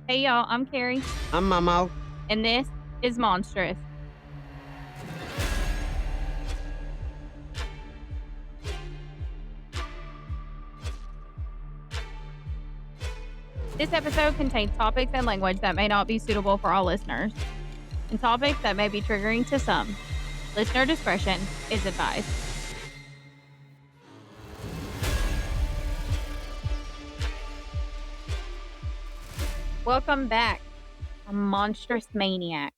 Hey y'all, I'm Carrie, I'm Momo. and this is Monstrous. This episode contains topics and language that may not be suitable for all listeners, and topics that may be triggering to some. Listener discretion is advised. Welcome back, Monstrous Maniac.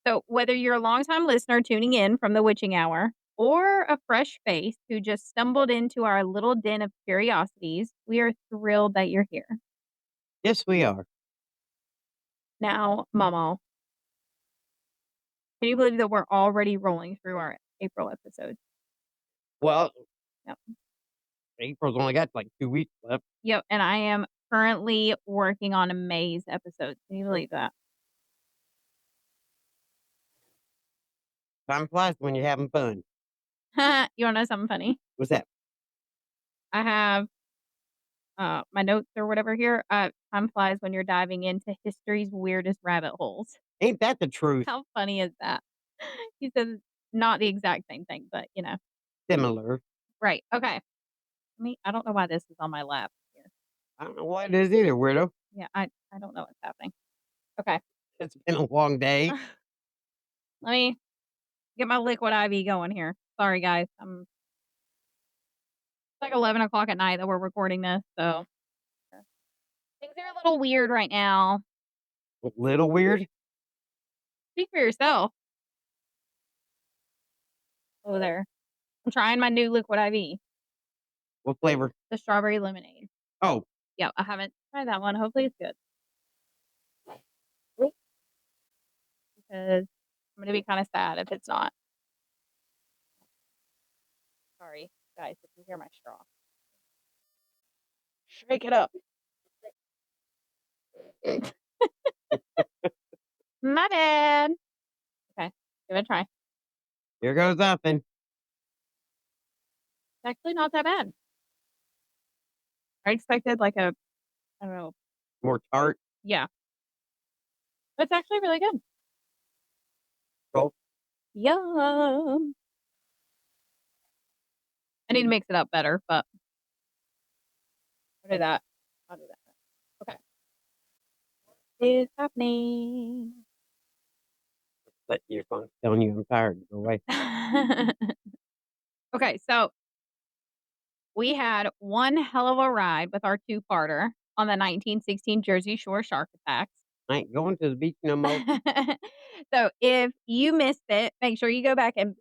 So, whether you're a longtime listener tuning in from the witching hour or a fresh face who just stumbled into our little den of curiosities, we are thrilled that you're here. Yes, we are. Now, Momo, can you believe that we're already rolling through our April episodes? Well, Yep. April's only got like 2 weeks left. Yep, and I am currently working on a May's episode. Can you believe that? Time flies when you're having fun. You wanna know something funny? What's that? I have, my notes or whatever here. Time flies when you're diving into history's weirdest rabbit holes. Ain't that the truth? How funny is that? He says not the exact same thing, but, Similar. Right, okay. I don't know why this is on my lap here. I don't know what it is either, weirdo. Yeah, I don't know what's happening. Okay. It's been a long day. Let me get my liquid IV going here. Sorry, guys. It's like 11 o'clock at night that we're recording this, so things are a little weird right now. A little weird. Speak for yourself. Oh, there. I'm trying my new liquid IV, What flavor? the strawberry lemonade. Oh, Yeah, I haven't tried that one. Hopefully it's good. Because I'm gonna be kind of sad if it's not. Sorry, guys, if you hear my straw. Shake it up. My bad. Okay, give it a try. here goes nothing. It's actually not that bad. I expected like a, I don't know. More tart. Yeah, but it's actually really good. Oh, Yum. I need to mix it up better, but I'll do that. I'll do that. Okay. What is happening? but your phone's telling you I'm tired. Go away. Okay, so we had one hell of a ride with our two-parter on the 1916 Jersey Shore shark attacks. I ain't going to the beach no more. So if you missed it, make sure you go back and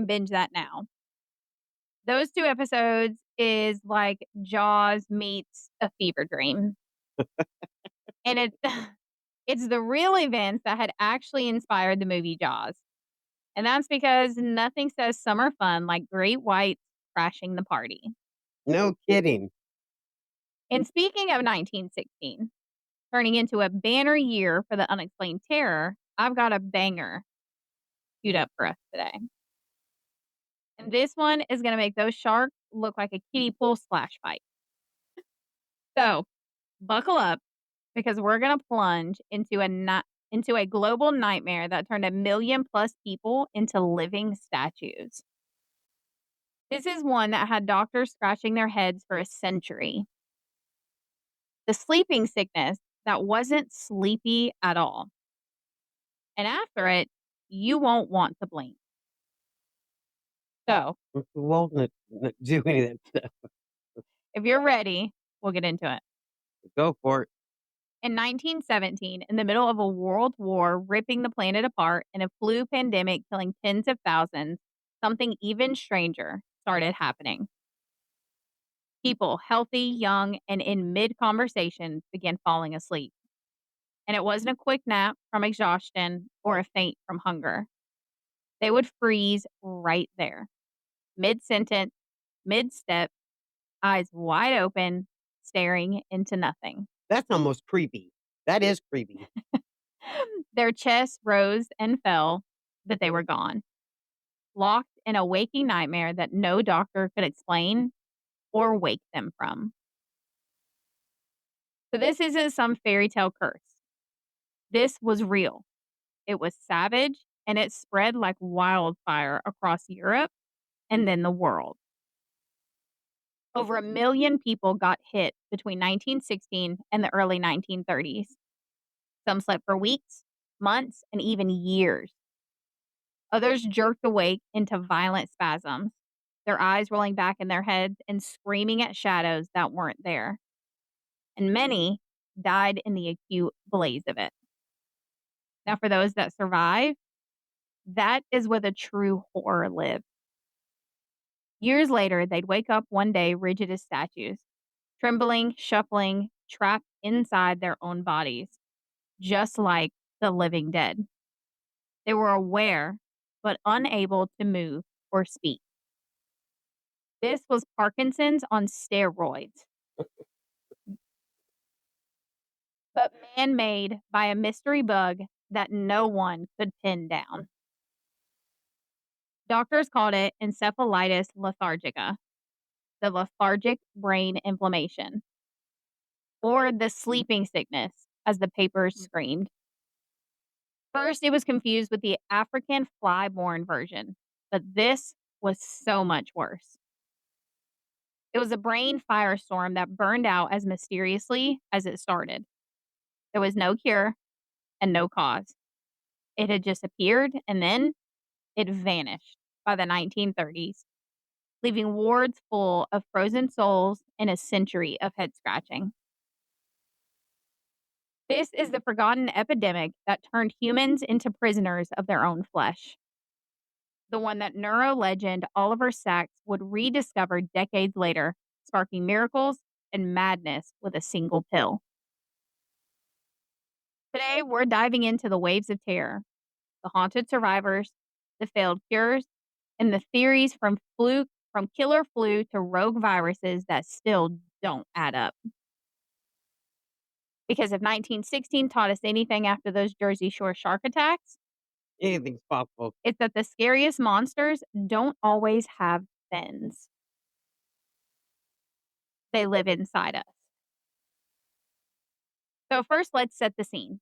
binge that now. Those 2 episodes is like Jaws meets a fever dream. And it's the real events that had actually inspired the movie Jaws. And that's because nothing says summer fun like great whites crashing the party. No kidding. And speaking of 1916, turning into a banner year for the unexplained terror, I've got a banger queued up for us today. And this one is going to make those sharks look like a kiddie pool splash fight. So buckle up because we're going to plunge into a global nightmare that turned 1 million+ people into living statues. This is one that had doctors scratching their heads for a century. The sleeping sickness that wasn't sleepy at all. And after it, you won't want to blink. So, Won't do any of that stuff. if you're ready, we'll get into it. Go for it. In 1917, in the middle of a world war ripping the planet apart and a flu pandemic killing tens of thousands, something even stranger started happening. People, healthy, young, and in mid conversation, began falling asleep. And it wasn't a quick nap from exhaustion or a faint from hunger. They would freeze right there, mid sentence, mid step, eyes wide open, staring into nothing. That's almost creepy. That is creepy. Their chests rose and fell, but they were gone, locked in a waking nightmare that no doctor could explain or wake them from. So this isn't some fairy tale curse. This was real. It was savage, and it spread like wildfire across Europe and then the world. Over 1 million people got hit between 1916 and the early 1930s. Some slept for weeks, months, and even years. Others jerked awake into violent spasms, their eyes rolling back in their heads and screaming at shadows that weren't there. And many died in the acute blaze of it. Now, for those that survive, that is where the true horror lived. Years later, they'd wake up one day rigid as statues, trembling, shuffling, trapped inside their own bodies, just like the living dead. They were aware, but unable to move or speak. This was Parkinson's on steroids, but man made by a mystery bug that no one could pin down. Doctors called it encephalitis lethargica, the lethargic brain inflammation, or the sleeping sickness, as the papers screamed. First, it was confused with the African fly-borne version, but this was so much worse. It was a brain firestorm that burned out as mysteriously as it started. There was no cure and no cause. It had just appeared and then it vanished by the 1930s, leaving wards full of frozen souls and a century of head scratching. This is the forgotten epidemic that turned humans into prisoners of their own flesh. The one that neuro legend Oliver Sacks would rediscover decades later, sparking miracles and madness with a single pill. Today, we're diving into the waves of terror, the haunted survivors, the failed cures, and the theories from killer flu to rogue viruses that still don't add up. Because if 1916 taught us anything after those Jersey Shore shark attacks, Anything's possible. it's that the scariest monsters don't always have fins. They live inside us. So first, let's set the scene.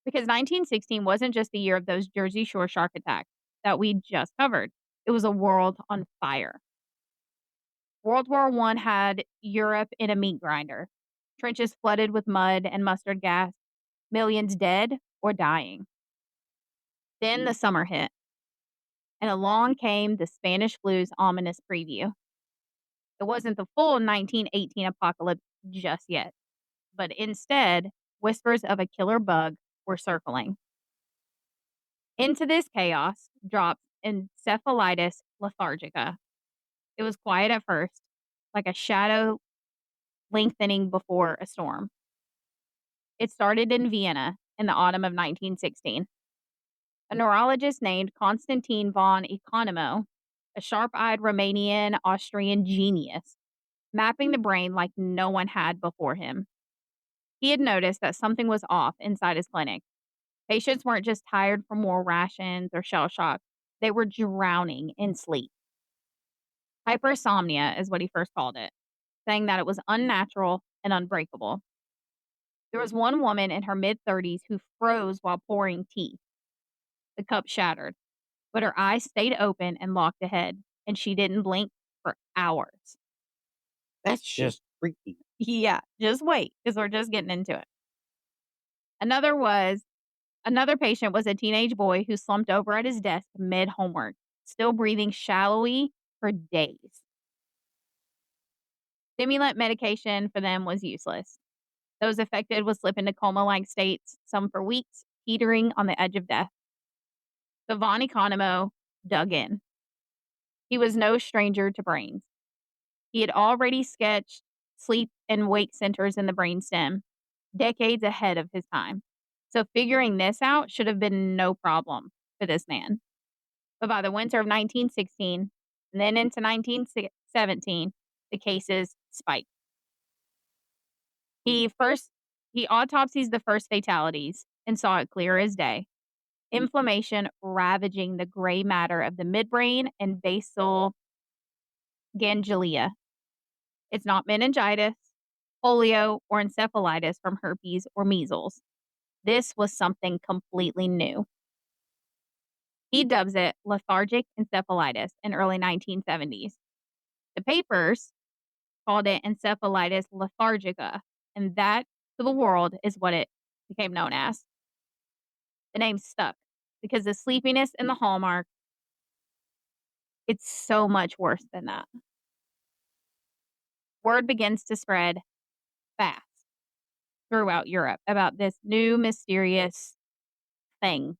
Because 1916 wasn't just the year of those Jersey Shore shark attacks that we just covered. It was a world on fire. World War I had Europe in a meat grinder. Trenches flooded with mud and mustard gas. Millions dead or dying. Then the summer hit. And along came the Spanish flu's ominous preview. It wasn't the full 1918 apocalypse just yet. But instead, whispers of a killer bug were circling. Into this chaos dropped encephalitis lethargica. It was quiet at first, like a shadow lengthening before a storm. It started in Vienna in the autumn of 1916. A neurologist named Constantin von Economo, a sharp-eyed Romanian Austrian genius, mapping the brain like no one had before him. He had noticed that something was off inside his clinic. Patients weren't just tired from war rations or shell shock. They were drowning in sleep. Hypersomnia is what he first called it, saying that it was unnatural and unbreakable. There was one woman in her mid-30s who froze while pouring tea. The cup shattered, but her eyes stayed open and locked ahead, and she didn't blink for hours. That's just freaky. Yeah, just wait, because we're just getting into it. Another patient was a teenage boy who slumped over at his desk mid-homework, still breathing shallowly for days. Stimulant medication for them was useless. Those affected would slip into coma-like states, some for weeks, teetering on the edge of death. So von Economo dug in. He was no stranger to brains. He had already sketched sleep and wake centers in the brainstem, decades ahead of his time. So figuring this out should have been no problem for this man. But by the winter of 1916, and then into 1917, the cases spiked. He autopsies the first fatalities and saw it clear as day. Inflammation ravaging the gray matter of the midbrain and basal ganglia. It's not meningitis. polio, or encephalitis from herpes or measles. This was something completely new. He dubs it lethargic encephalitis in early 1970s. The papers called it encephalitis lethargica, and that to the world is what it became known as. The name stuck because the sleepiness and the hallmark, it's so much worse than that. Word begins to spread fast throughout Europe about this new mysterious thing.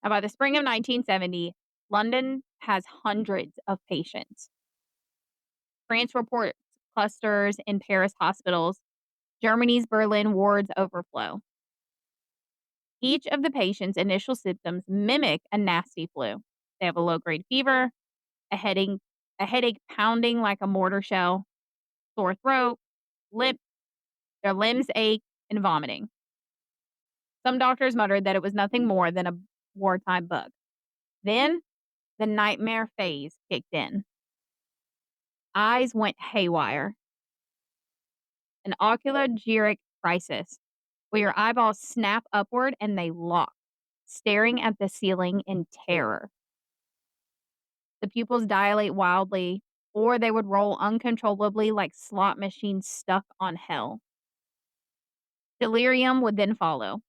Now, by the spring of 1970, London has hundreds of patients. France reports clusters in Paris hospitals. Germany's Berlin wards overflow. Each of the patient's initial symptoms mimic a nasty flu. They have a low-grade fever, a headache pounding like a mortar shell, sore throat, their limbs ache, and vomiting. Some doctors muttered that it was nothing more than a wartime bug. Then the nightmare phase kicked in. Eyes went haywire. An oculogeric crisis, where your eyeballs snap upward and they lock, staring at the ceiling in terror. The pupils dilate wildly, or they would roll uncontrollably like slot machines stuck on hell. Delirium would then follow.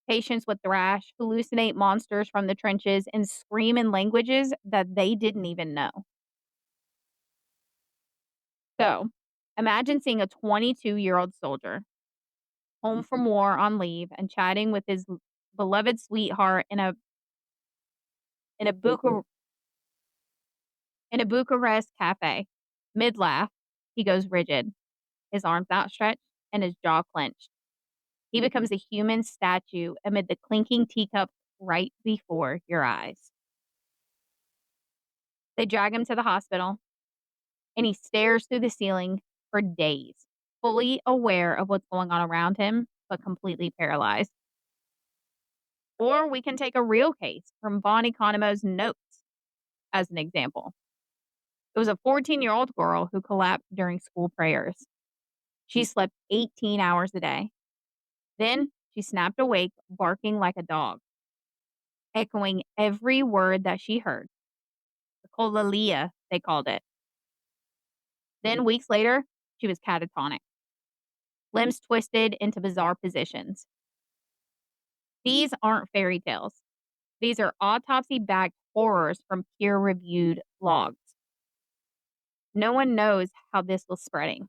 Patients would thrash, hallucinate monsters from the trenches, and scream in languages that they didn't even know. So, imagine seeing a 22-year-old soldier home from war on leave and chatting with his beloved sweetheart in a Bucharest cafe. Mid-laugh, he goes rigid, his arms outstretched and his jaw clenched. He becomes a human statue amid the clinking teacups right before your eyes. They drag him to the hospital, and he stares through the ceiling for days, fully aware of what's going on around him, but completely paralyzed. Or we can take a real case from von Economo's notes as an example. It was a 14-year-old girl who collapsed during school prayers. She slept 18 hours a day. Then she snapped awake, barking like a dog, echoing every word that she heard. The Kolalia, they called it. Then weeks later, she was catatonic, limbs twisted into bizarre positions. These aren't fairy tales. These are autopsy-backed horrors from peer-reviewed logs. No one knows how this was spreading.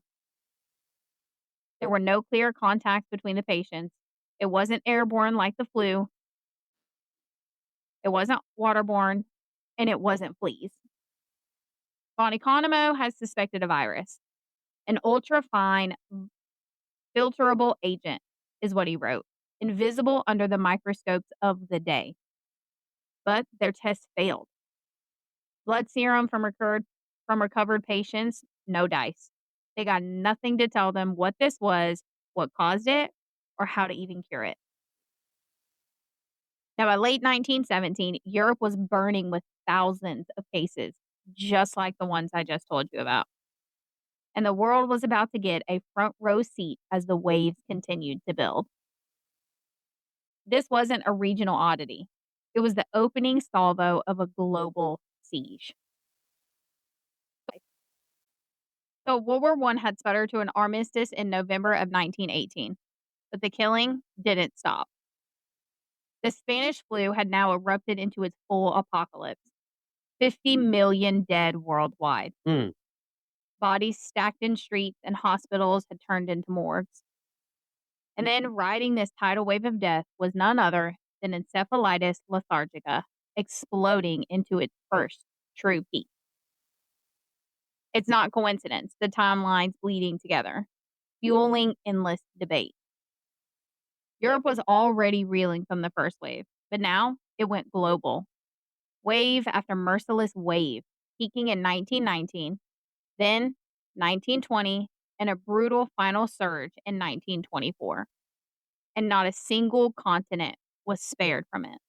There were no clear contacts between the patients. It wasn't airborne like the flu. It wasn't waterborne, and it wasn't fleas. Von Economo has suspected a virus. An ultra-fine, filterable agent is what he wrote, invisible under the microscopes of the day. But their tests failed. Blood serum from recovered patients, no dice. They got nothing to tell them what this was, what caused it, or how to even cure it. Now, by late 1917, Europe was burning with thousands of cases, just like the ones I just told you about. And the world was about to get a front row seat as the waves continued to build. This wasn't a regional oddity. It was the opening salvo of a global siege. So World War I had sputtered to an armistice in November of 1918, but the killing didn't stop. The Spanish flu had now erupted into its full apocalypse. 50 million dead worldwide. Bodies stacked in streets and hospitals had turned into morgues. And then riding this tidal wave of death was none other than encephalitis lethargica, exploding into its first true peak. It's not coincidence, the timelines bleeding together, fueling endless debate. Europe was already reeling from the first wave, but now it went global. Wave after merciless wave, peaking in 1919, then 1920, and a brutal final surge in 1924. And not a single continent was spared from it.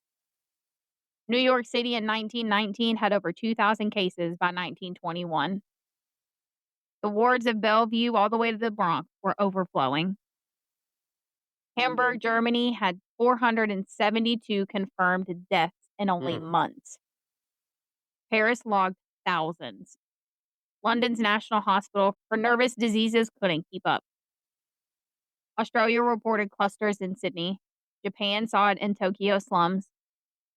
New York City in 1919 had over 2,000 cases by 1921. The wards of Bellevue all the way to the Bronx were overflowing. Hamburg, Germany had 472 confirmed deaths in only months. Paris logged thousands. London's National Hospital for Nervous Diseases couldn't keep up. Australia reported clusters in Sydney. Japan saw it in Tokyo slums.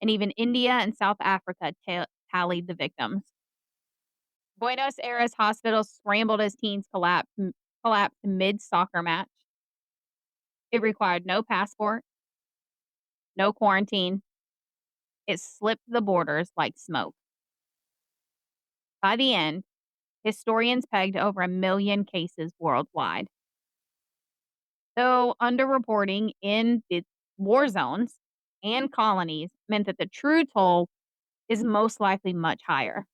And even India and South Africa tallied the victims. Buenos Aires hospital scrambled as teens collapsed mid-soccer match. It required no passport, no quarantine. It slipped the borders like smoke. By the end, historians pegged over 1 million cases worldwide. Though underreporting in the war zones and colonies meant that the true toll is most likely much higher.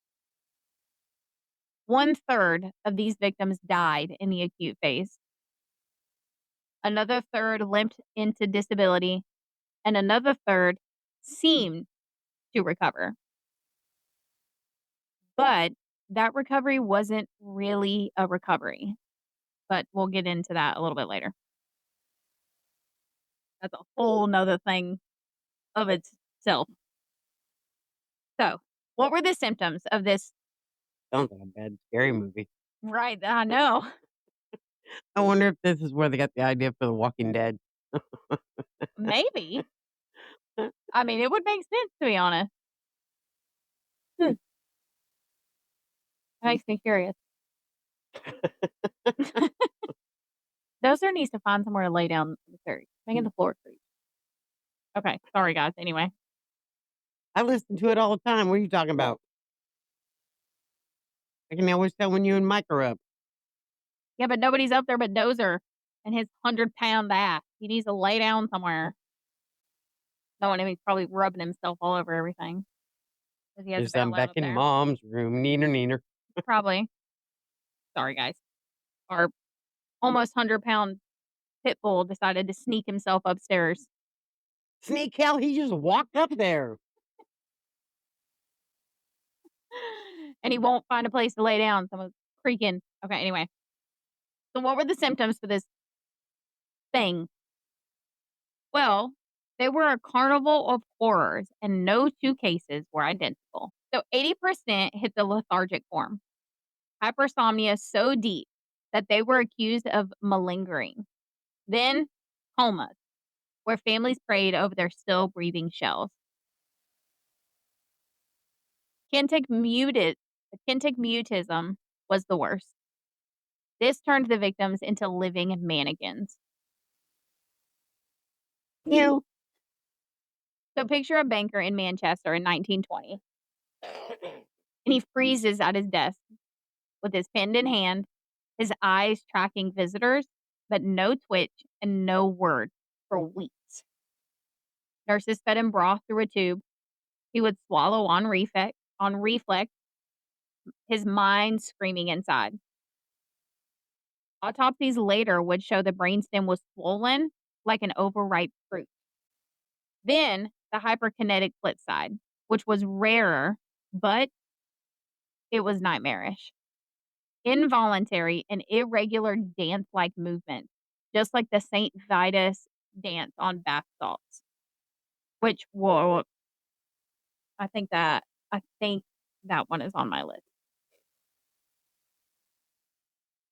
1/3 of these victims died in the acute phase. Another third limped into disability, and another third seemed to recover. But that recovery wasn't really a recovery. But we'll get into that a little bit later. That's a whole nother thing of itself. So, what were the symptoms of this? Sounds like a bad, scary movie. Right, I know. I wonder if this is where they got the idea for The Walking Dead. Maybe. I mean, it would make sense, to be honest. That makes me curious. Dozer needs to find somewhere to lay down the stairs. Making the floor creep. Okay, sorry, guys. Anyway. I listen to it all the time. What are you talking about? I can always tell when you and Mike are up. Yeah, but nobody's up there but Dozer and his 100-pound ass. He needs to lay down somewhere. No, and he's probably rubbing himself all over everything. He has I'm back in Mom's room. Neener, neener. Probably. Sorry, guys. Our almost 100-pound pit bull decided to sneak himself upstairs. Sneak hell, he just walked up there. And he won't find a place to lay down. Someone's creaking. Okay, anyway. So what were the symptoms for this thing? Well, they were a carnival of horrors, and no two cases were identical. So 80% hit the lethargic form. Hypersomnia so deep that they were accused of malingering. Then comas, where families prayed over their still breathing shells. Kintic mutism was the worst. This turned the victims into living mannequins. Ew. So picture a banker in Manchester in 1920. And he freezes at his desk with his pen in hand, his eyes tracking visitors, but no twitch and no word for weeks. Nurses fed him broth through a tube. He would swallow on reflex, his mind screaming inside. Autopsies later would show the brainstem was swollen like an overripe fruit. Then the hyperkinetic flip side, which was rarer, but it was nightmarish. Involuntary and irregular dance-like movement, just like the St. Vitus dance on bath salts. Which, whoa, I think that one is on my list.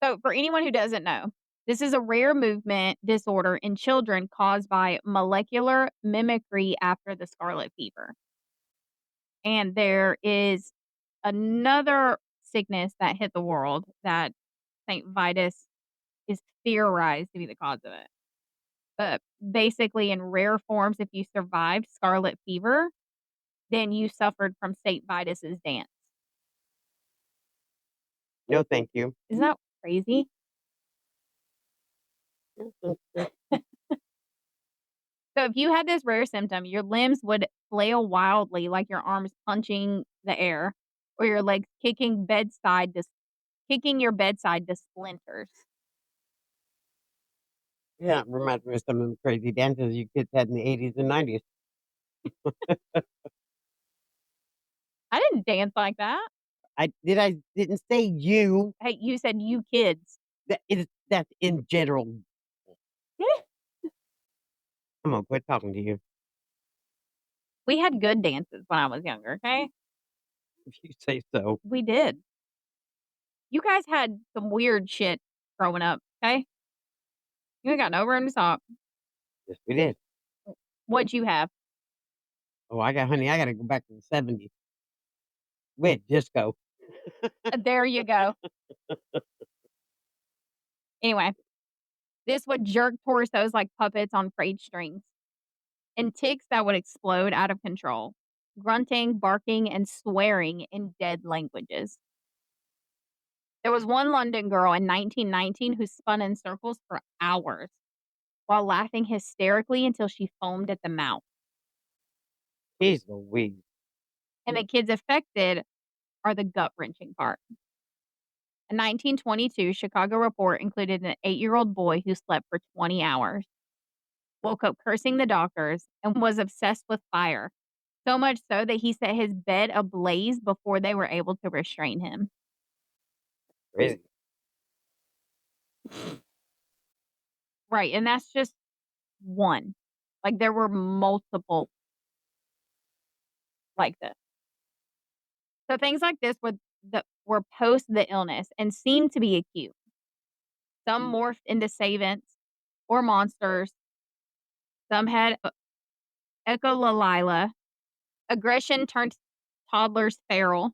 So for anyone who doesn't know, this is a rare movement disorder in children caused by molecular mimicry after the scarlet fever. And there is another sickness that hit the world that St. Vitus is theorized to be the cause of it. But basically, in rare forms, if you survived scarlet fever, then you suffered from St. Vitus's dance. No, thank you. Isn't that crazy? So if you had this rare symptom, your limbs would flail wildly like your arms punching the air, or your legs kicking your bedside to splinters. Yeah, it reminds me of some of the crazy dances you kids had in the 80s and 90s. I didn't dance like that. I didn't say you. Hey, you said you kids. That's in general. I'm gonna quit talking to you We had good dances when I was younger, okay? if you say so. We did. You guys had some weird shit growing up, okay? You ain't got no room to talk. Yes, we did. What'd you have? Oh, honey, I gotta go back to the 70s. We had disco. There you go. Anyway, this would jerk torsos like puppets on frayed strings, and ticks that would explode out of control, grunting, barking, and swearing in dead languages. There was one London girl in 1919 who spun in circles for hours while laughing hysterically until she foamed at the mouth. Jeez Louise. And the kids affected are the gut wrenching part. A 1922 Chicago report included an 8-year-old boy who slept for 20 hours, woke up cursing the doctors, and was obsessed with fire. So much so that he set his bed ablaze before they were able to restrain him. Crazy. Right. And that's just one. Like there were multiple like this. So things like this were post the illness and seemed to be acute. Some morphed into savants or monsters. Some had echolala. Aggression turned toddlers feral,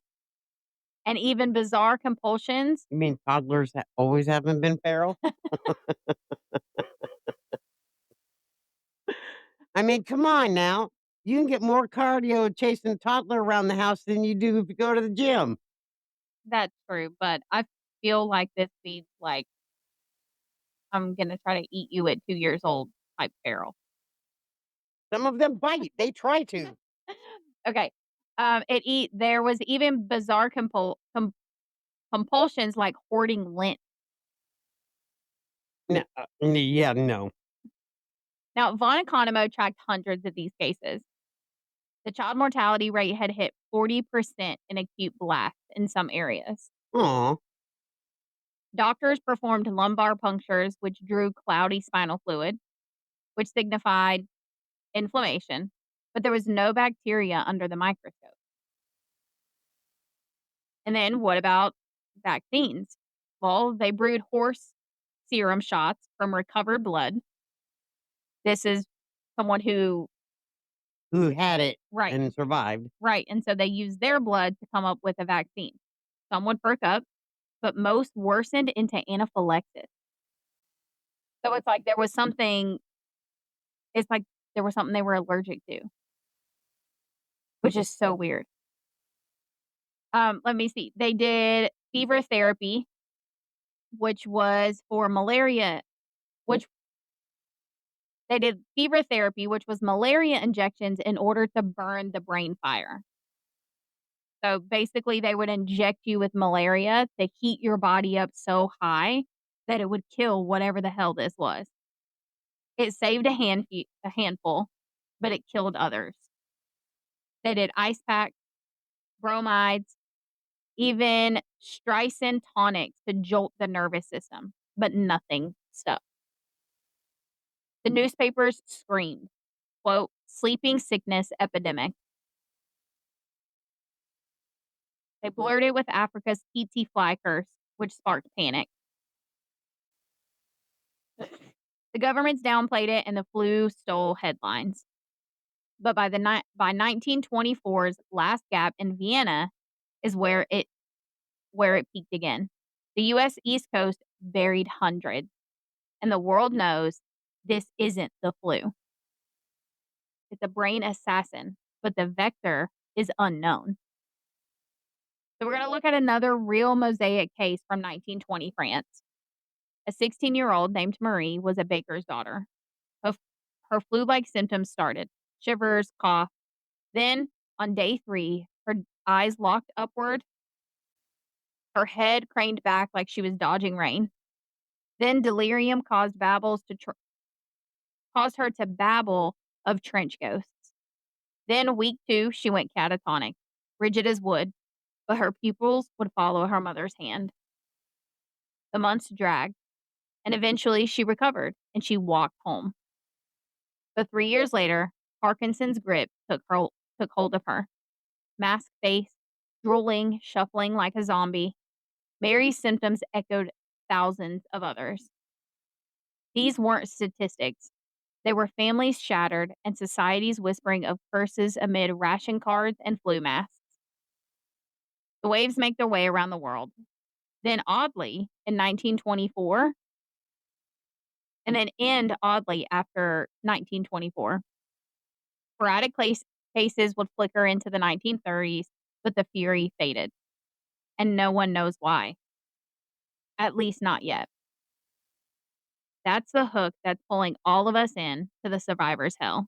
and even bizarre compulsions. You mean toddlers always haven't been feral? I mean, come on now. You can get more cardio chasing a toddler around the house than you do if you go to the gym. That's true, but I feel like this feeds like I'm gonna try to eat you at 2 years old type feral. Some of them bite. They try to. Okay. There was even bizarre compulsions like hoarding lint. No, yeah, no. Now, von Economo tracked hundreds of these cases. The child mortality rate had hit 40% in acute blasts in some areas. Aw. Doctors performed lumbar punctures, which drew cloudy spinal fluid, which signified inflammation, but there was no bacteria under the microscope. And then what about vaccines? Well, they brewed horse serum shots from recovered blood. This is someone who Who had it right, and survived. right, and so they used their blood to come up with a vaccine. Some would perk up, but most worsened into anaphylaxis. So it's like there was something they were allergic to, which is so weird. Let me see. They did fever therapy, which was for malaria, which they did fever therapy, which was malaria injections in order to burn the brain fire. So basically, they would inject you with malaria to heat your body up so high that it would kill whatever the hell this was. It saved a handful, but it killed others. They did ice packs, bromides, even Streisand tonics to jolt the nervous system, but nothing stuck. The newspapers screamed, quote, sleeping sickness epidemic. They blurted with Africa's tsetse fly curse, which sparked panic. The governments downplayed it and the flu stole headlines. But by 1924's last gap in Vienna is where it peaked again. The US East Coast buried hundreds, and the world knows this isn't the flu. It's a brain assassin, but the vector is unknown. So we're going to look at another real mosaic case from 1920 France. A 16-year-old named Marie was a baker's daughter. Her flu-like symptoms started: shivers, cough. Then, on day 3, her eyes locked upward, her head craned back like she was dodging rain. Then delirium caused her to babble of trench ghosts. Then week 2, she went catatonic, rigid as wood. but her pupils would follow her mother's hand. The months dragged, and eventually she recovered and she walked home. But 3 years later, Parkinson's grip took hold of her. Masked face, drooling, shuffling like a zombie. Mary's symptoms echoed thousands of others. These weren't statistics. They were families shattered and societies whispering of curses amid ration cards and flu masks. The waves make their way around the world. Then, oddly, in 1924, and then end oddly after 1924. Sporadic cases would flicker into the 1930s, but the fury faded. And no one knows why. At least not yet. That's the hook that's pulling all of us in to the survivor's hell.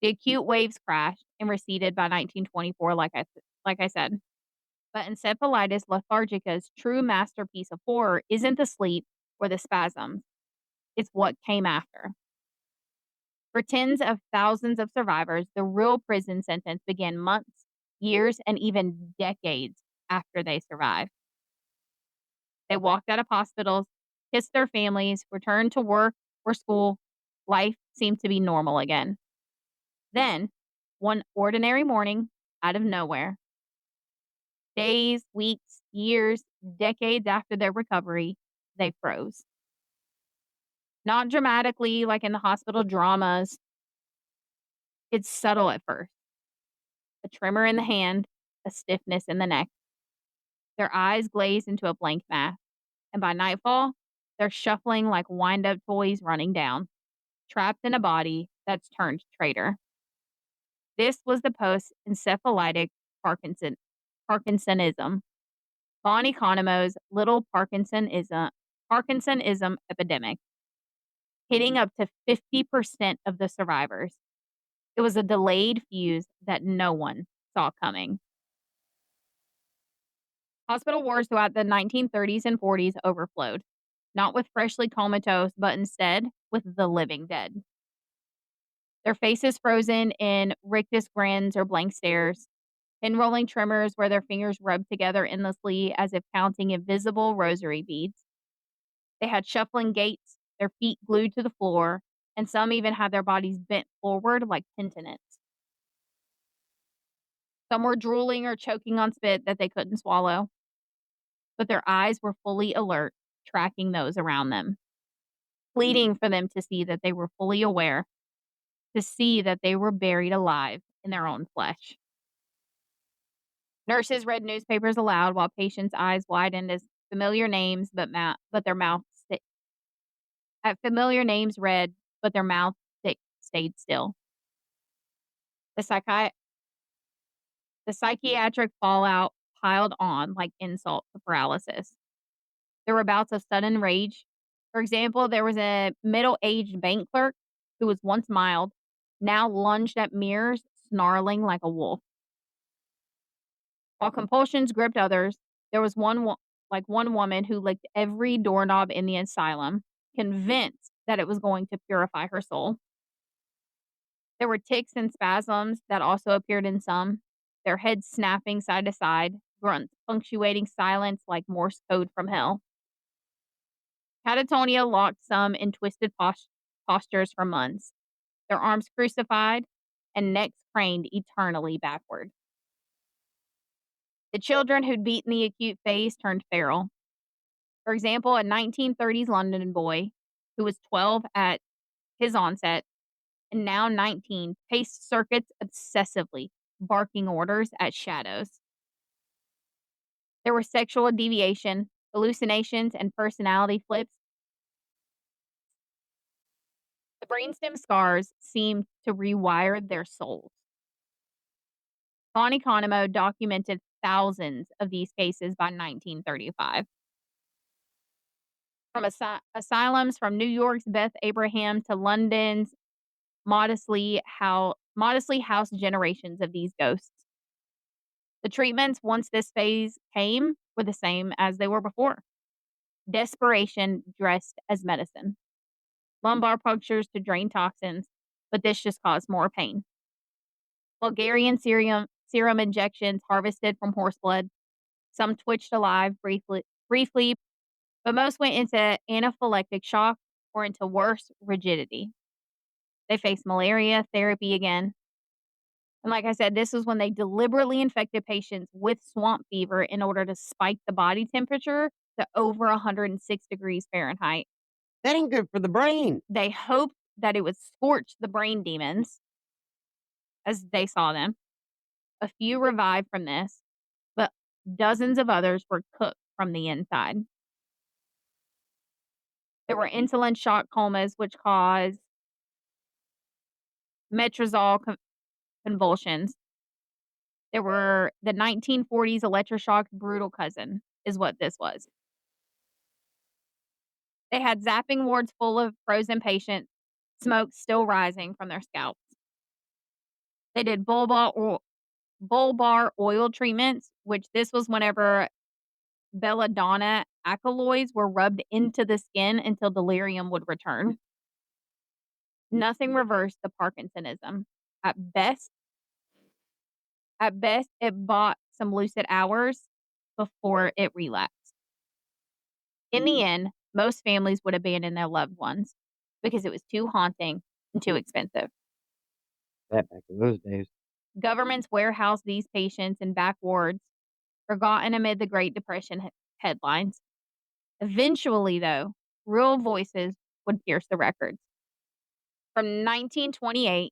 The acute waves crashed and receded by 1924, like I said. But encephalitis lethargica's true masterpiece of horror isn't the sleep or the spasms. It's what came after. For tens of thousands of survivors, the real prison sentence began months, years, and even decades after they survived. They walked out of hospitals, kissed their families, returned to work or school. Life seemed to be normal again. Then, one ordinary morning, out of nowhere, days, weeks, years, decades after their recovery, they froze. Not dramatically like in the hospital dramas. It's subtle at first. A tremor in the hand, a stiffness in the neck. Their eyes glaze into a blank mask, and by nightfall, they're shuffling like wind-up toys running down, trapped in a body that's turned traitor. This was the post-encephalitic Parkinsonism. Von Economo's little Parkinsonism epidemic, hitting up to 50% of the survivors. It was a delayed fuse that no one saw coming. Hospital wards throughout the 1930s and 40s overflowed, not with freshly comatose, but instead with the living dead. Their faces frozen in rictus grins or blank stares, pin-rolling tremors where their fingers rubbed together endlessly as if counting invisible rosary beads. They had shuffling gaits, their feet glued to the floor, and some even had their bodies bent forward like penitents. Some were drooling or choking on spit that they couldn't swallow, but their eyes were fully alert, tracking those around them, pleading for them to see that they were fully aware, to see that they were buried alive in their own flesh. Nurses read newspapers aloud while patients' eyes widened as familiar names, but their mouths at familiar names read, but their mouths stayed still. The psychiatric fallout piled on like insult to paralysis. There were bouts of sudden rage. For example, there was a middle-aged bank clerk who was once mild, now lunged at mirrors, snarling like a wolf. While compulsions gripped others, there was one woman who licked every doorknob in the asylum, convinced that it was going to purify her soul. There were tics and spasms that also appeared in some, their heads snapping side to side, grunts punctuating silence like Morse code from hell. Catatonia locked some in twisted postures for months, their arms crucified and necks craned eternally backward. The children who'd beaten the acute phase turned feral. For example, a 1930s London boy who was 12 at his onset and now 19 paced circuits obsessively, barking orders at shadows. There were sexual deviation, hallucinations, and personality flips. The brainstem scars seemed to rewire their souls. Von Economo documented thousands of these cases by 1935. From asylums from New York's Beth Abraham to London's modestly housed generations of these ghosts. The treatments, once this phase came, were the same as they were before. Desperation dressed as medicine. Lumbar punctures to drain toxins, but this just caused more pain. Bulgarian serum injections harvested from horse blood. Some twitched alive briefly, but most went into anaphylactic shock or into worse, rigidity. They faced malaria therapy again. And like I said, this was when they deliberately infected patients with swamp fever in order to spike the body temperature to over 106 degrees Fahrenheit. That ain't good for the brain. They hoped that it would scorch the brain demons as they saw them. A few revived from this, but dozens of others were cooked from the inside. There were insulin shock comas, which caused metrazole convulsions. There were the 1940s electroshock brutal cousin, is what this was. They had zapping wards full of frozen patients, smoke still rising from their scalps. They did bulbar oil treatments, which this was whenever belladonna alkaloids were rubbed into the skin until delirium would return. Nothing reversed the Parkinsonism. At best, it bought some lucid hours before it relapsed. In the end, most families would abandon their loved ones because it was too haunting and too expensive. That back in those days. Governments warehoused these patients in back wards, forgotten amid the Great Depression headlines. Eventually, though, real voices would pierce the records. From a 1928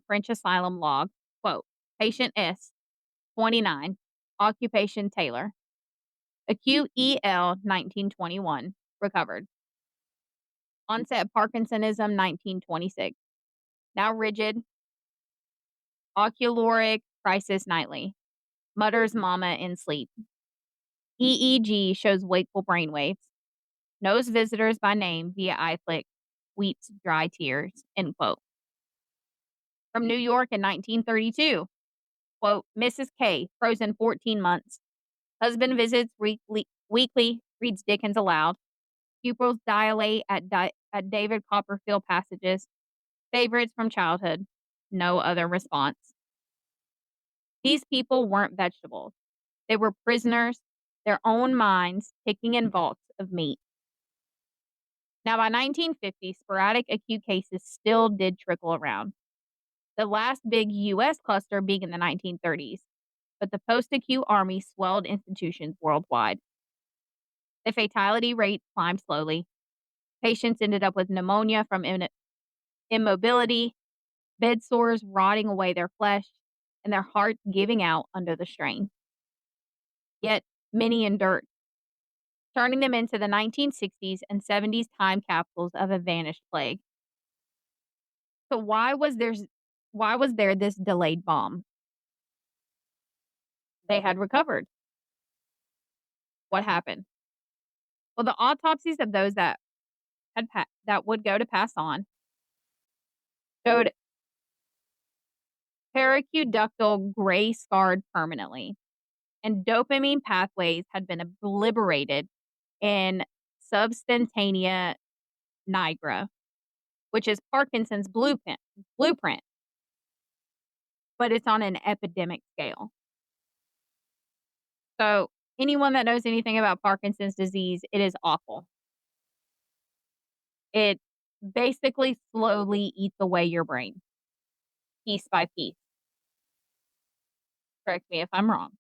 French asylum log, quote, patient S, 29, occupation Taylor, acute EL 1921, recovered. Onset Parkinsonism 1926, now rigid, oculoric crisis nightly, mutters mama in sleep. EEG shows wakeful brainwaves, knows visitors by name via eye flick, weeps dry tears, end quote. From New York in 1932, quote, Mrs. K, frozen 14 months. Husband visits weekly, reads Dickens aloud. Pupils dilate at David Copperfield passages. Favorites from childhood. No other response. These people weren't vegetables. They were prisoners, their own minds ticking in vaults of meat. Now, by 1950, sporadic acute cases still did trickle around. The last big U.S. cluster being in the 1930s, but the post-acute army swelled institutions worldwide. The fatality rate climbed slowly. Patients ended up with pneumonia from immobility, bed sores rotting away their flesh, and their hearts giving out under the strain. Yet, many endured, turning them into the 1960s and 70s time capsules of a vanished plague. So why was there this delayed bomb? They had recovered. What happened? Well, the autopsies of those that would go to pass on showed paracuductal gray scarred permanently, and dopamine pathways had been obliterated in substantia nigra, which is Parkinson's blueprint, but it's on an epidemic scale. So anyone that knows anything about Parkinson's disease, it is awful. It basically slowly eats away your brain, piece by piece. Correct me if I'm wrong.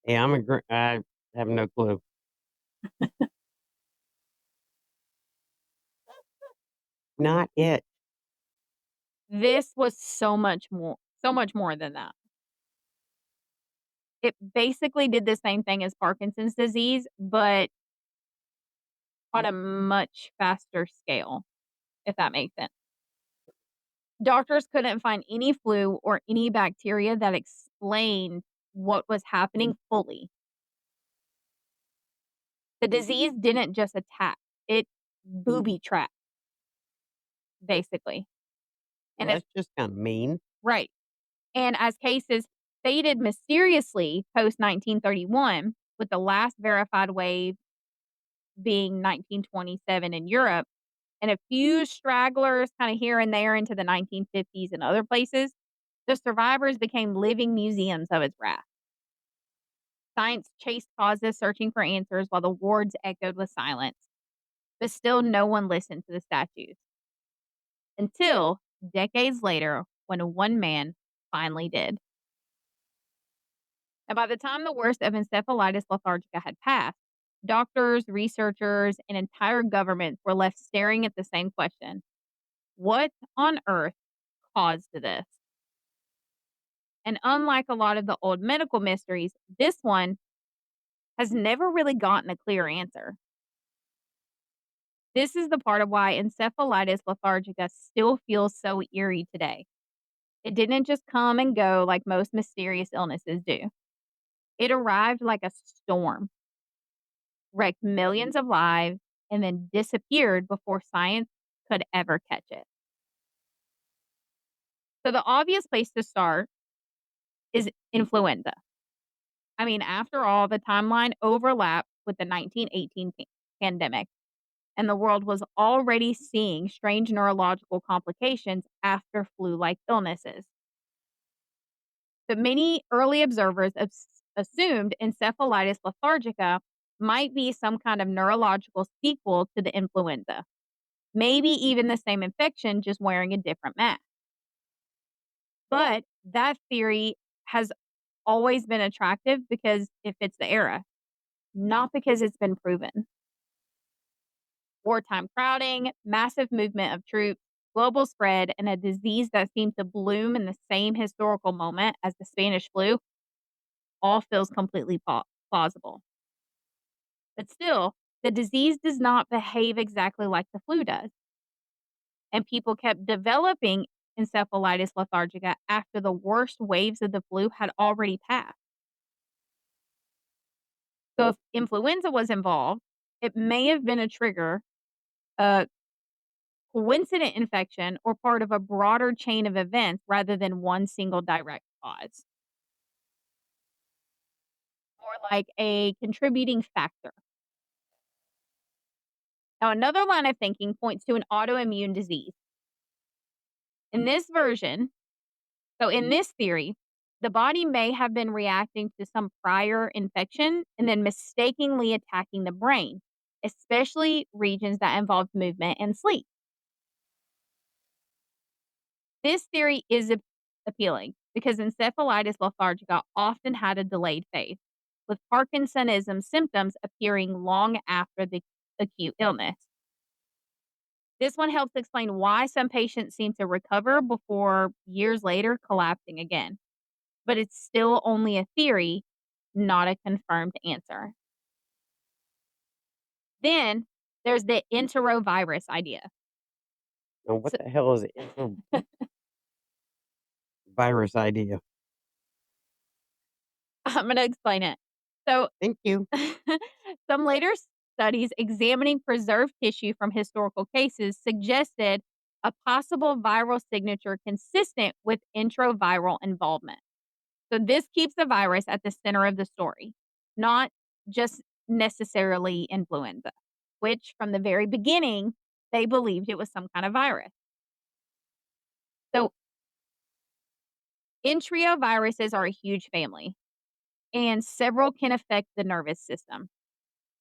Yeah, I have no clue. Not it. This was so much more than that. It basically did the same thing as Parkinson's disease, but on a much faster scale, if that makes sense. Doctors couldn't find any flu or any bacteria that explained what was happening fully. The disease didn't just attack, it booby trapped, basically. And That's just kind of mean. right. And as cases faded mysteriously post 1931, with the last verified wave being 1927 in Europe, and a few stragglers kind of here and there into the 1950s and other places, The survivors became living museums of its wrath. Science chased causes, searching for answers, while the wards echoed with silence. But still, no one listened to the statues. Until decades later, when one man finally did. And by the time the worst of encephalitis lethargica had passed, doctors, researchers, and entire governments were left staring at the same question: what on earth caused this? And unlike a lot of the old medical mysteries, this one has never really gotten a clear answer. This is the part of why encephalitis lethargica still feels so eerie today. It didn't just come and go like most mysterious illnesses do. It arrived like a storm, wrecked millions of lives, and then disappeared before science could ever catch it. So, the obvious place to start is influenza. I mean, after all, the timeline overlapped with the 1918 pandemic, and the world was already seeing strange neurological complications after flu like illnesses. But many early observers assumed encephalitis lethargica might be some kind of neurological sequel to the influenza, maybe even the same infection, just wearing a different mask. But that theory has always been attractive because it fits the era, not because it's been proven. Wartime crowding, massive movement of troops, global spread, and a disease that seemed to bloom in the same historical moment as the Spanish flu all feels completely plausible. But still, the disease does not behave exactly like the flu does. And people kept developing encephalitis lethargica after the worst waves of the flu had already passed. So if influenza was involved, it may have been a trigger, a coincident infection, or part of a broader chain of events rather than one single direct cause. More like a contributing factor. Now, another line of thinking points to an autoimmune disease. In this version, in this theory, the body may have been reacting to some prior infection and then mistakenly attacking the brain, especially regions that involved movement and sleep. This theory is appealing because encephalitis lethargica often had a delayed phase, with Parkinsonism symptoms appearing long after the acute illness. This one helps explain why some patients seem to recover before years later collapsing again. But it's still only a theory, not a confirmed answer. Then there's the enterovirus idea. Now, what So, the hell is the virus idea? I'm going to explain it. So, Thank you. some later studies examining preserved tissue from historical cases suggested a possible viral signature consistent with enteroviral involvement. So, this keeps the virus at the center of the story, not just necessarily influenza, which from the very beginning, they believed it was some kind of virus. So, enteroviruses are a huge family, and several can affect the nervous system.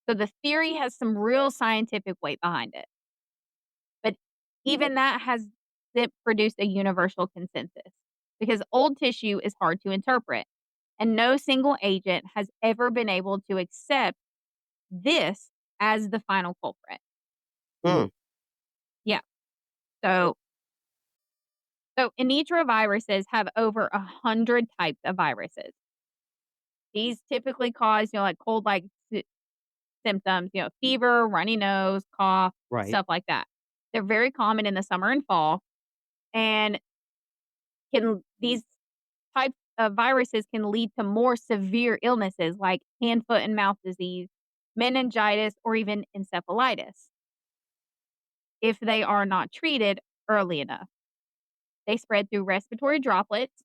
So, the theory has some real scientific weight behind it. But even that has produced a universal consensus because old tissue is hard to interpret, and no single agent has ever been able to accept this as the final culprit. Mm. Yeah. So, enteroviruses have over 100 types of viruses. These typically cause, like cold-like symptoms, fever, runny nose, cough, Right. stuff like that. They're very common in the summer and fall, and these types of viruses can lead to more severe illnesses like hand, foot, and mouth disease, meningitis, or even encephalitis if they are not treated early enough. They spread through respiratory droplets.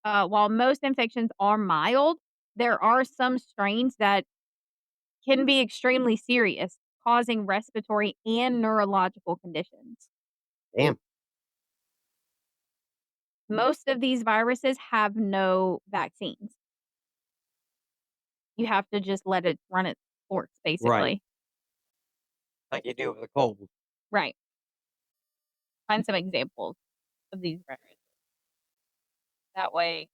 While most infections are mild, there are some strains that can be extremely serious, causing respiratory and neurological conditions. Damn. Most of these viruses have no vaccines. You have to just let it run its course, Right. basically. Like you do with a cold. Right. Find some examples of these viruses. That way,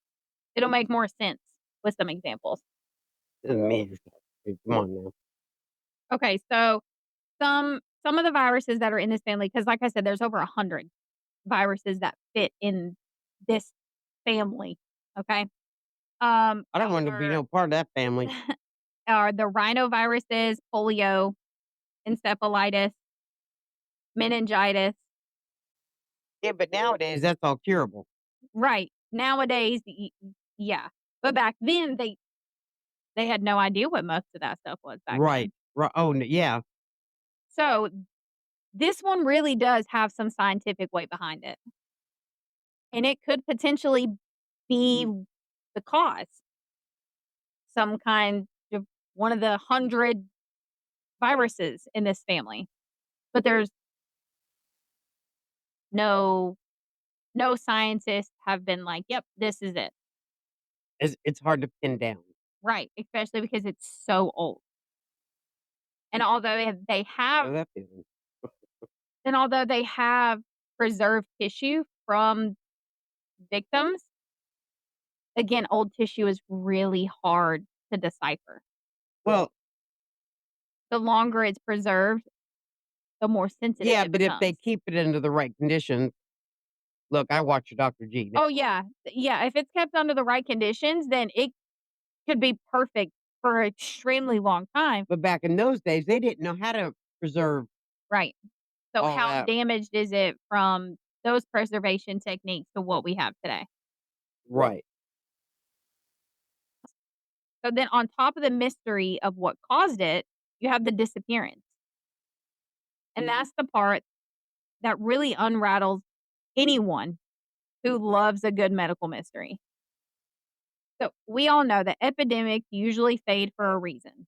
it'll make more sense with some examples. Doesn't mean come on now. Okay, so some of the viruses that are in this family, because like I said, there's over 100 viruses that fit in this family. Okay, I don't want to be no part of that family. are the rhinoviruses, polio, encephalitis, meningitis. Yeah, but nowadays that's all curable. Right nowadays, yeah, but back then they had no idea what most of that stuff was back then. Right. Right. Oh, yeah. So this one really does have some scientific weight behind it, and it could potentially be the cause. Some kind of one of the 100 viruses in this family, but there's no no scientists have been like, "Yep, this is it." It's hard to pin down. Right, especially because it's so old. And although they have Know that feeling. and although they have preserved tissue from victims, again, old tissue is really hard to decipher. Well, The longer it's preserved, the more sensitive yeah, it but if they becomes. keep it under the right conditions, look, I watch Dr. G. Oh, yeah. Yeah, if it's kept under the right conditions, then it could be perfect for an extremely long time. But back in those days, they didn't know how to preserve Right. So all how that. damaged is it from those preservation techniques to what we have today? Right. So then on top of the mystery of what caused it, you have the disappearance. And that's the part that really unrattles anyone who loves a good medical mystery. So we all know that epidemics usually fade for a reason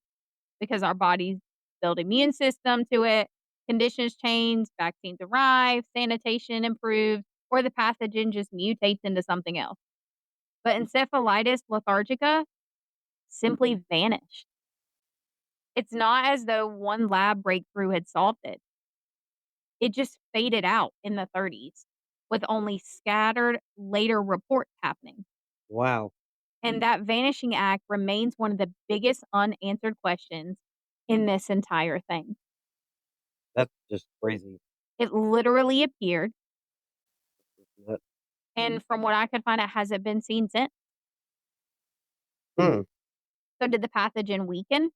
because our bodies build immune system to it, conditions change, vaccines arrive, sanitation improves, or the pathogen just mutates into something else. But encephalitis lethargica simply vanished. It's not as though one lab breakthrough had solved it. It just faded out in the 30s with only scattered later reports happening. Wow. And that vanishing act remains one of the biggest unanswered questions in this entire thing. That's just crazy. It literally appeared, That, and from what I could find, it hasn't been seen since. hmm. So, did the pathogen weaken?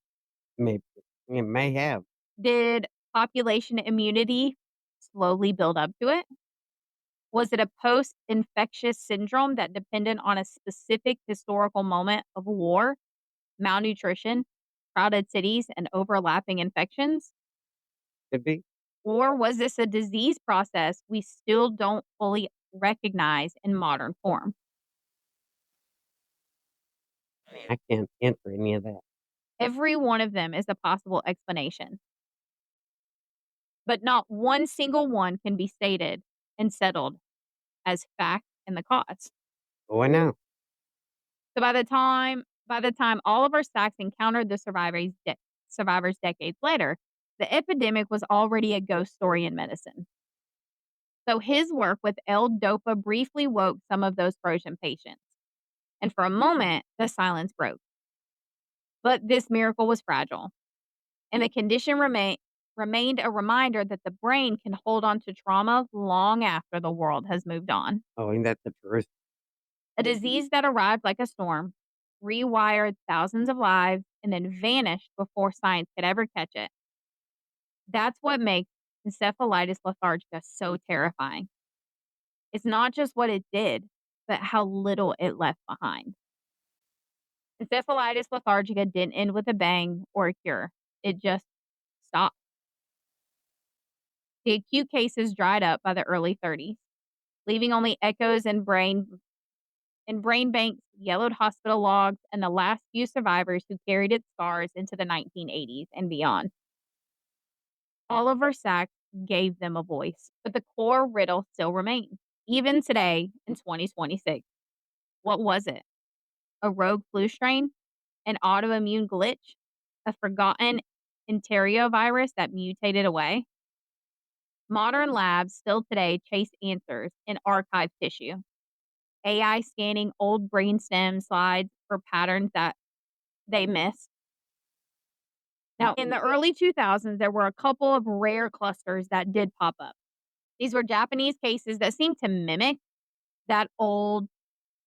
Maybe. It may have. Did population immunity slowly build up to it? Was it a post infectious syndrome that depended on a specific historical moment of war, malnutrition, crowded cities, and overlapping infections? Could be. Or was this a disease process we still don't fully recognize in modern form? I can't answer any of that. Every one of them is a possible explanation, but not one single one can be stated and settled as fact in the cause. Oh, I know. So by the time Oliver Sacks encountered the survivors decades later, the epidemic was already a ghost story in medicine. So his work with L-Dopa briefly woke some of those frozen patients, and for a moment, the silence broke. But this miracle was fragile, and the condition remained a reminder that the brain can hold on to trauma long after the world has moved on. Oh, ain't that the truth? A disease that arrived like a storm, rewired thousands of lives, and then vanished before science could ever catch it. That's what makes encephalitis lethargica so terrifying. It's not just what it did, but how little it left behind. Encephalitis lethargica didn't end with a bang or a cure. It just stopped. The acute cases dried up by the early 30s, leaving only echoes in brain banks, yellowed hospital logs, and the last few survivors who carried its scars into the 1980s and beyond. Oliver Sacks gave them a voice, but the core riddle still remains. Even today in 2026, what was it? A rogue flu strain? An autoimmune glitch? A forgotten enterovirus that mutated away? Modern labs still today chase answers in archived tissue. AI scanning old brainstem slides for patterns that they missed. Now, in the early 2000s, there were a couple of rare clusters that did pop up. These were Japanese cases that seemed to mimic that old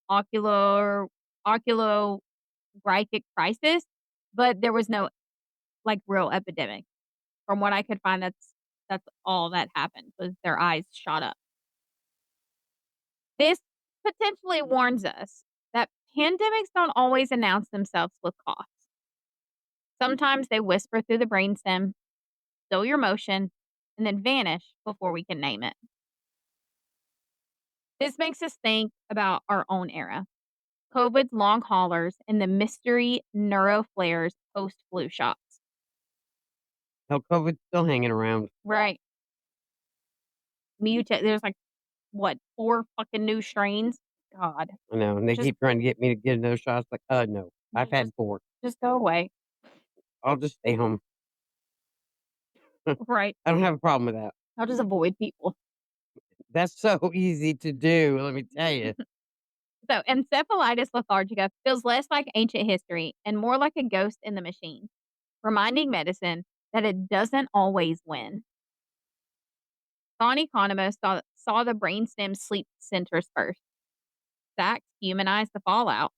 ocular oculogrychic crisis, but there was no like real epidemic. From what I could find, that's all that happened was their eyes shot up. This potentially warns us that pandemics don't always announce themselves with coughs. Sometimes they whisper through the brainstem, steal your motion, and then vanish before we can name it. This makes us think about our own era, COVID's long haulers and the mystery neuroflares post flu shots. Hell, COVID's still hanging around. Right. There's like, what, 4 fucking new strains? God. I know, and they Just keep trying to get me to get another shot. It's like, no, I've had 4. just go away. I'll just stay home. Right. I don't have a problem with that. I'll just avoid people. That's so easy to do, let me tell you. So, encephalitis lethargica feels less like ancient history and more like a ghost in the machine, reminding medicine that it doesn't always win. Von Economo saw the brainstem sleep centers first. Sachs humanized the fallout.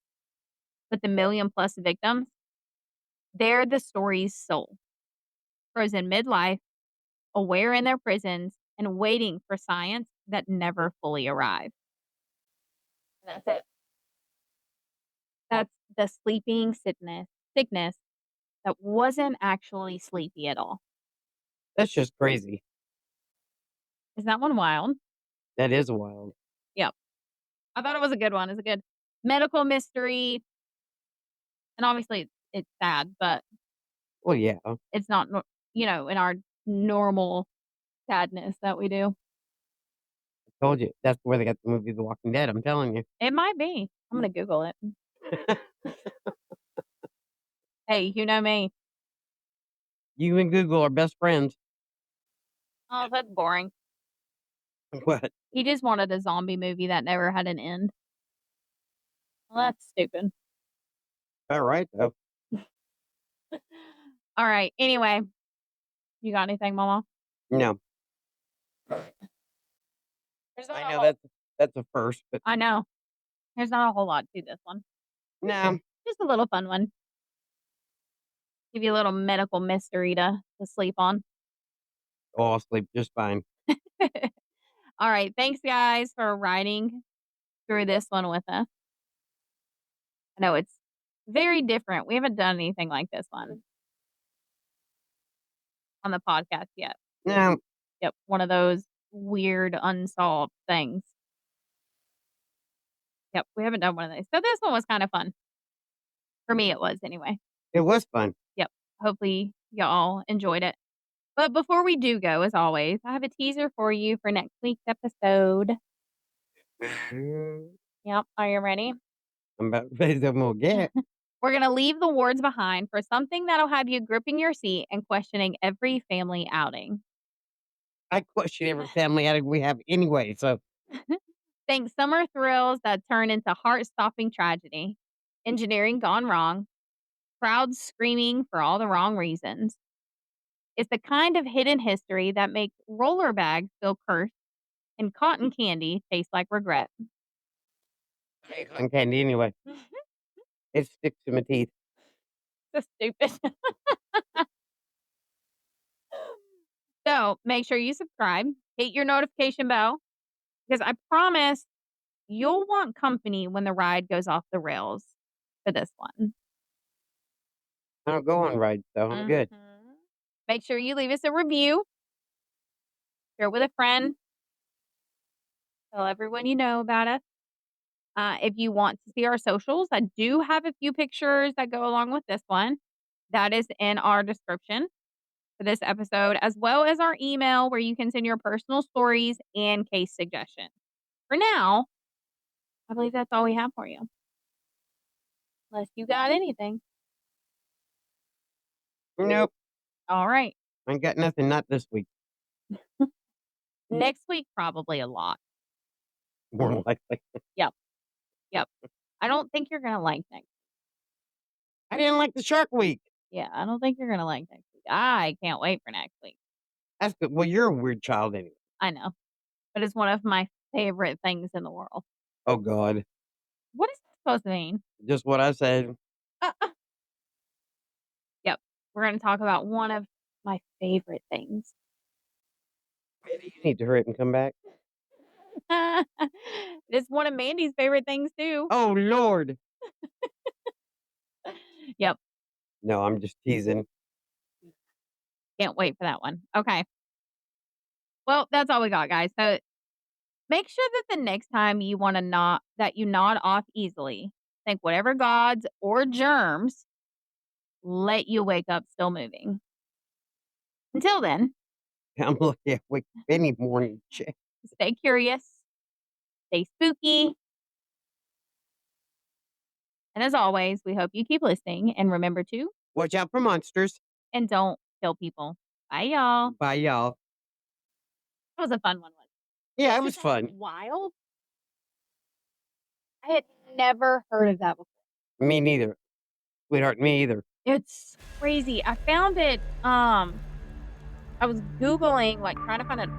But the million-plus victims, they're the story's soul. Frozen midlife, aware in their prisons, and waiting for science that never fully arrived. And that's it. That's the sleeping sickness that wasn't actually sleepy at all. That's just crazy. Is that one wild? That is wild. Yep. I thought it was a good one. It's a good medical mystery. And obviously it's sad, but Well, yeah. it's not, in our normal sadness that we do. I told you. That's where they got the movie The Walking Dead, I'm telling you. It might be. I'm going to Google it. Hey, you know me. You and Google are best friends. Oh, that's boring. What? He just wanted a zombie movie that never had an end. Well, that's stupid. All right, though. All right. Anyway, you got anything, Mama? No. I know that's a first, but I know. There's not a whole lot to this one. no. Just a little fun one. Give you a little medical mystery to sleep on. Oh, I'll sleep just fine. All right. Thanks, guys, for riding through this one with us. I know it's very different. We haven't done anything like this one on the podcast yet. No. Yep. One of those weird unsolved things. Yep. We haven't done one of those. So this one was kind of fun. For me, it was anyway. It was fun. Yep. Hopefully y'all enjoyed it. But before we do go, as always, I have a teaser for you for next week's episode. Yep. Are you ready? I'm about ready to go get. We're going to leave the wards behind for something that'll have you gripping your seat and questioning every family outing. I question every family outing we have anyway, so. Think summer thrills that turn into heart-stopping tragedy, engineering gone wrong, crowds screaming for all the wrong reasons. It's the kind of hidden history that makes roller bags feel cursed and cotton candy taste like regret. On candy anyway. It sticks to my teeth. So stupid. So make sure you subscribe, hit your notification bell, because I promise you'll want company when the ride goes off the rails for this one. I don't go on rides, so I'm good. Make sure you leave us a review. Share it with a friend. Tell everyone you know about us. If you want to see our socials, I do have a few pictures that go along with this one. That is in our description for this episode, as well as our email where you can send your personal stories and case suggestions. for now, I believe that's all we have for you. Unless you got anything. Nope. All right. I got nothing, not this week. Next week, probably a lot. More likely. Yep. Yep. I don't think you're going to like next. I didn't like the Shark Week. Yeah, I don't think you're going to like next week. I can't wait for next week. That's good. Well, you're a weird child anyway. I know. But it's one of my favorite things in the world. Oh, God. What is that supposed to mean? Just what I said. Yep. We're going to talk about one of my favorite things. Maybe you need to hurry up and come back. It's one of Mandy's favorite things, too. Oh, Lord. Yep. No, I'm just teasing. Can't wait for that one. Okay. Well, that's all we got, guys. So make sure that the next time you want to nod off easily, think whatever gods or germs let you wake up still moving. Until then, I'm looking at wake any morning check. stay curious, stay spooky. And as always, we hope you keep listening and remember to Watch out for monsters. and don't kill people. Bye, y'all. Bye, y'all. That was a fun one. Yeah, it was fun. Wild. I had never heard of that before. Me neither. Sweetheart, me either. It's crazy. I found it. I was Googling, like trying to find an